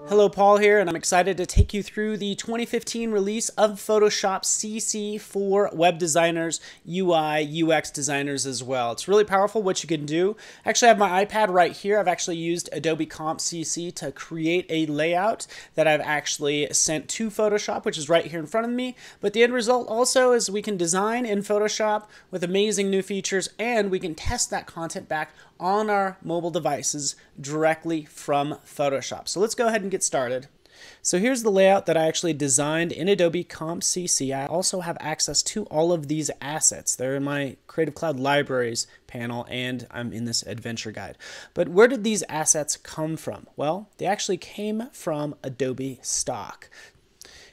Hello, Paul here, and I'm excited to take you through the 2015 release of Photoshop CC for web designers, UI, UX designers as well. It's really powerful what you can do. Actually, I have my iPad right here. I've actually used Adobe Comp CC to create a layout that I've actually sent to Photoshop, which is right here in front of me. But the end result also is we can design in Photoshop with amazing new features, and we can test that content back on our mobile devices directly from Photoshop. So let's go ahead and get started. So here's the layout that I actually designed in Adobe Comp CC. I also have access to all of these assets. They're in my Creative Cloud Libraries panel, and I'm in this adventure guide. But where did these assets come from? Well, they actually came from Adobe Stock.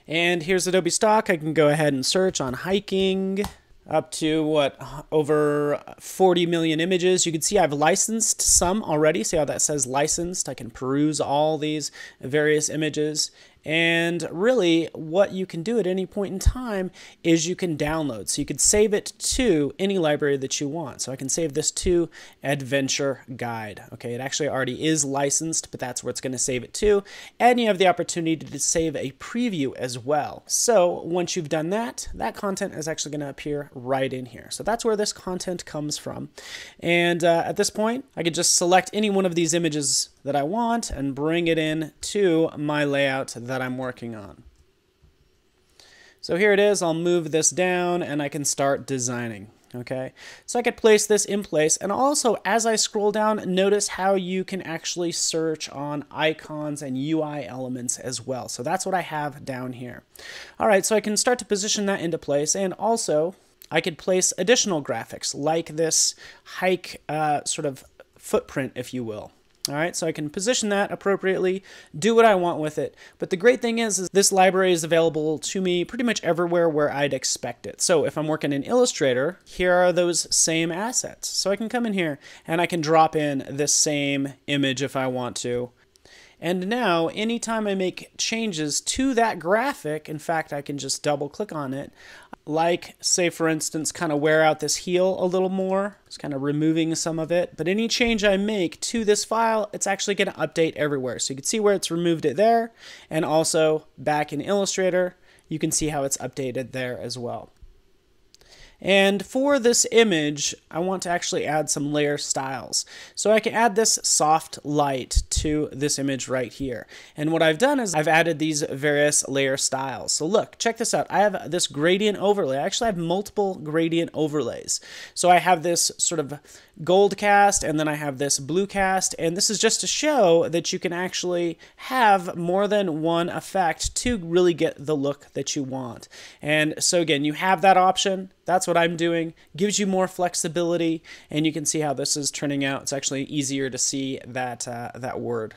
And here's Adobe Stock. I can go ahead and search on hiking. Up to over 40 million images. You can see I've licensed some already. See how that says licensed? I can peruse all these various images. And really, what you can do at any point in time is you can download. So you could save it to any library that you want. So I can save this to Adventure Guide. Okay, it actually already is licensed, but that's where it's going to save it to. And you have the opportunity to save a preview as well. So once you've done that, that content is actually going to appear right in here. So that's where this content comes from. And at this point, I could just select any one of these images that I want and bring it in to my layout that I'm working on. So here it is. I'll move this down and I can start designing. Okay, so I could place this in place, and also as I scroll down, notice how you can actually search on icons and UI elements as well. So that's what I have down here. All right, so I can start to position that into place, and also I could place additional graphics like this hike sort of footprint, if you will. All right, so I can position that appropriately, do what I want with it. But the great thing is this library is available to me pretty much everywhere where I'd expect it. So if I'm working in Illustrator, here are those same assets. So I can come in here and I can drop in this same image if I want to. And now, anytime I make changes to that graphic, in fact, I can just double click on it, like, say, for instance, kind of wear out this heel a little more. It's kind of removing some of it. But any change I make to this file, it's actually going to update everywhere. So you can see where it's removed it there. And also, back in Illustrator, you can see how it's updated there as well. And for this image, I want to actually add some layer styles. So I can add this soft light to this image right here. And what I've done is I've added these various layer styles. So look, check this out. I have this gradient overlay. I actually have multiple gradient overlays. So I have this sort of gold cast, and then I have this blue cast, and this is just to show that you can actually have more than one effect to really get the look that you want. And so again, you have that option. That's what I'm doing. Gives you more flexibility, and you can see how this is turning out. It's actually easier to see that that word.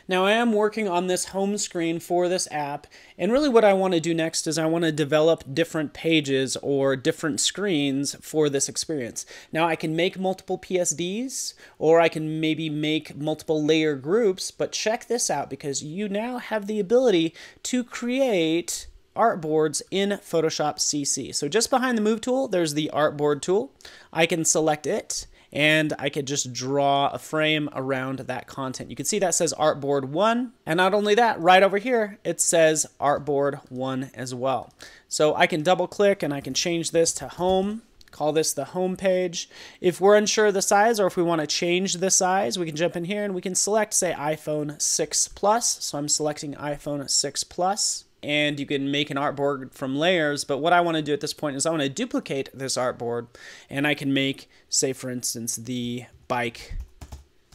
Now I am working on this home screen for this app, and really what I want to do next is I want to develop different pages or different screens for this experience. Now I can make multiple PSDs, or I can maybe make multiple layer groups, but check this out, because you now have the ability to create artboards in Photoshop CC. So just behind the Move tool, there's the Artboard tool. I can select it, and I could just draw a frame around that content. You can see that says Artboard 1, and not only that, right over here, it says Artboard 1 as well. So I can double click and I can change this to Home, call this the home page. If we're unsure of the size, or if we want to change the size, we can jump in here and we can select, say, iPhone 6 Plus. So I'm selecting iPhone 6 Plus. And you can make an artboard from layers, but what I want to do at this point is I want to duplicate this artboard, and I can make, say, for instance, the bike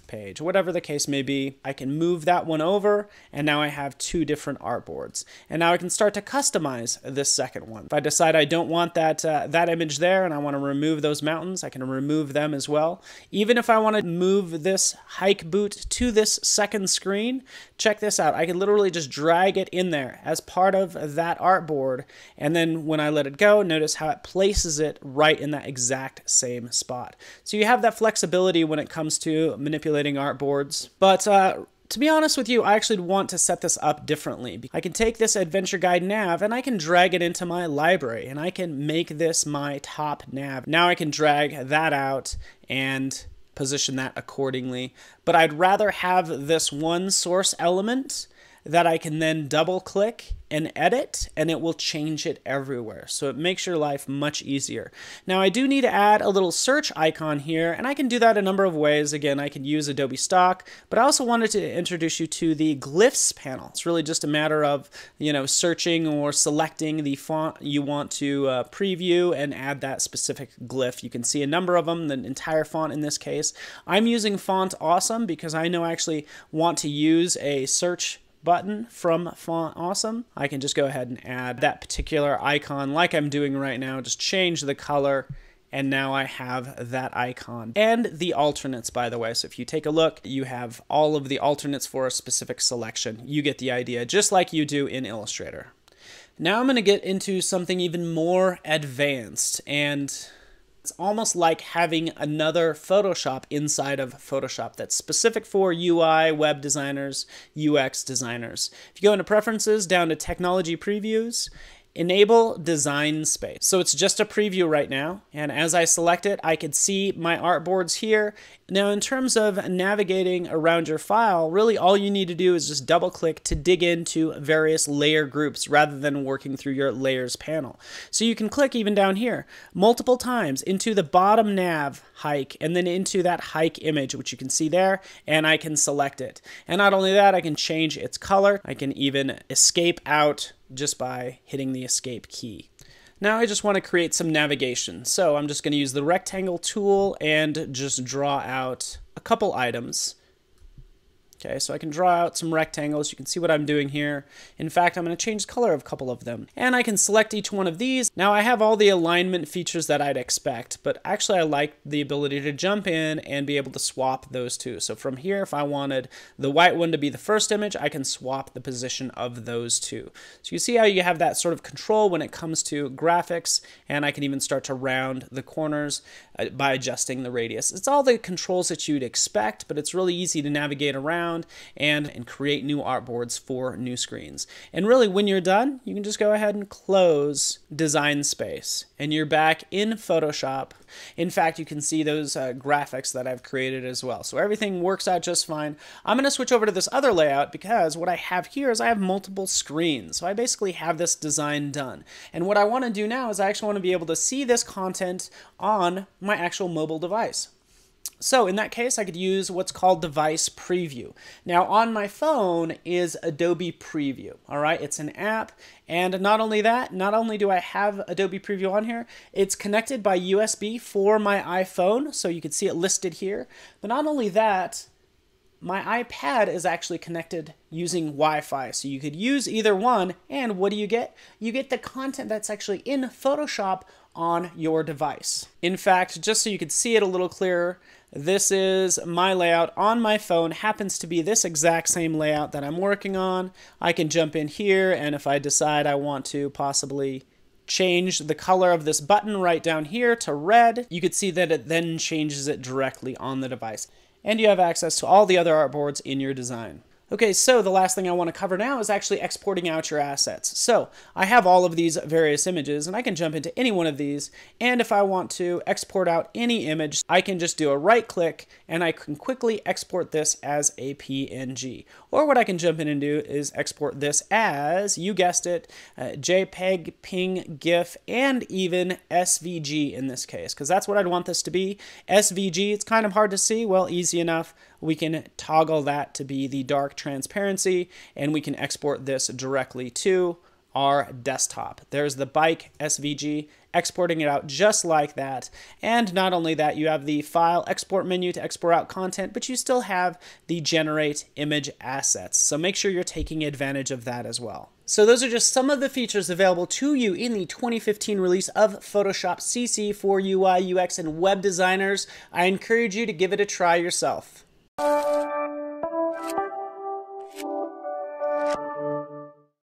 page, whatever the case may be. I can move that one over, and now I have two different artboards. And now I can start to customize this second one. If I decide I don't want that that image there and I want to remove those mountains, I can remove them as well. Even if I want to move this hike boot to this second screen, check this out. I can literally just drag it in there as part of that artboard, and then when I let it go, notice how it places it right in that exact same spot. So you have that flexibility when it comes to manipulating artboards. But to be honest with you, I actually want to set this up differently. I can take this Adventure Guide nav and I can drag it into my library, and I can make this my top nav. Now I can drag that out and position that accordingly. But I'd rather have this one source element that I can then double click and edit, and it will change it everywhere. So it makes your life much easier. Now I do need to add a little search icon here, and I can do that a number of ways. Again, I can use Adobe Stock, but I also wanted to introduce you to the glyphs panel. It's really just a matter of, searching or selecting the font you want to preview and add that specific glyph. You can see a number of them, the entire font in this case. I'm using Font Awesome because I know I actually want to use a search button from Font Awesome. I can just go ahead and add that particular icon like I'm doing right now, just change the color, and now I have that icon. And the alternates, by the way. So if you take a look, you have all of the alternates for a specific selection. You get the idea, just like you do in Illustrator. Now I'm going to get into something even more advanced, and it's almost like having another Photoshop inside of Photoshop that's specific for UI, web designers, UX designers. If you go into Preferences, down to Technology Previews, enable Design Space. So it's just a preview right now, and as I select it, I can see my artboards here. Now in terms of navigating around your file, really all you need to do is just double click to dig into various layer groups rather than working through your layers panel. So you can click even down here multiple times into the bottom nav hike and then into that hike image, which you can see there, and I can select it. And not only that, I can change its color. I can even escape out just by hitting the escape key. Now I just want to create some navigation. So I'm just going to use the rectangle tool and just draw out a couple items. Okay, so I can draw out some rectangles. You can see what I'm doing here. In fact, I'm going to change the color of a couple of them. And I can select each one of these. Now I have all the alignment features that I'd expect, but actually I like the ability to jump in and be able to swap those two. So from here, if I wanted the white one to be the first image, I can swap the position of those two. So you see how you have that sort of control when it comes to graphics, and I can even start to round the corners by adjusting the radius. It's all the controls that you'd expect, but it's really easy to navigate around and create new artboards for new screens. And really, when you're done, you can just go ahead and close Design Space, and you're back in Photoshop. In fact, you can see those graphics that I've created as well. So everything works out just fine. I'm going to switch over to this other layout because what I have here is I have multiple screens. So I basically have this design done. And what I want to do now is I actually want to be able to see this content on my actual mobile device. So in that case, I could use what's called Device Preview. Now on my phone is Adobe Preview, all right? It's an app, and not only that, not only do I have Adobe Preview on here, it's connected by USB for my iPhone, so you can see it listed here. But not only that, my iPad is actually connected using Wi-Fi, so you could use either one, and what do you get? You get the content that's actually in Photoshop on your device. In fact, just so you could see it a little clearer, this is my layout on my phone, happens to be this exact same layout that I'm working on. I can jump in here, and if I decide I want to possibly change the color of this button right down here to red, you could see that it then changes it directly on the device. And you have access to all the other artboards in your design. Okay, so the last thing I want to cover now is actually exporting out your assets. So I have all of these various images, and I can jump into any one of these, and if I want to export out any image, I can just do a right click and I can quickly export this as a PNG. Or what I can jump in and do is export this as, you guessed it, JPEG, PNG, GIF, and even SVG in this case, because that's what I'd want this to be. SVG, it's kind of hard to see. Well, easy enough. We can toggle that to be the dark transparency, and we can export this directly to our desktop. There's the bike SVG, exporting it out just like that. And not only that, you have the file export menu to export out content, but you still have the generate image assets. So make sure you're taking advantage of that as well. So those are just some of the features available to you in the 2015 release of Photoshop CC for UI, UX, and web designers. I encourage you to give it a try yourself.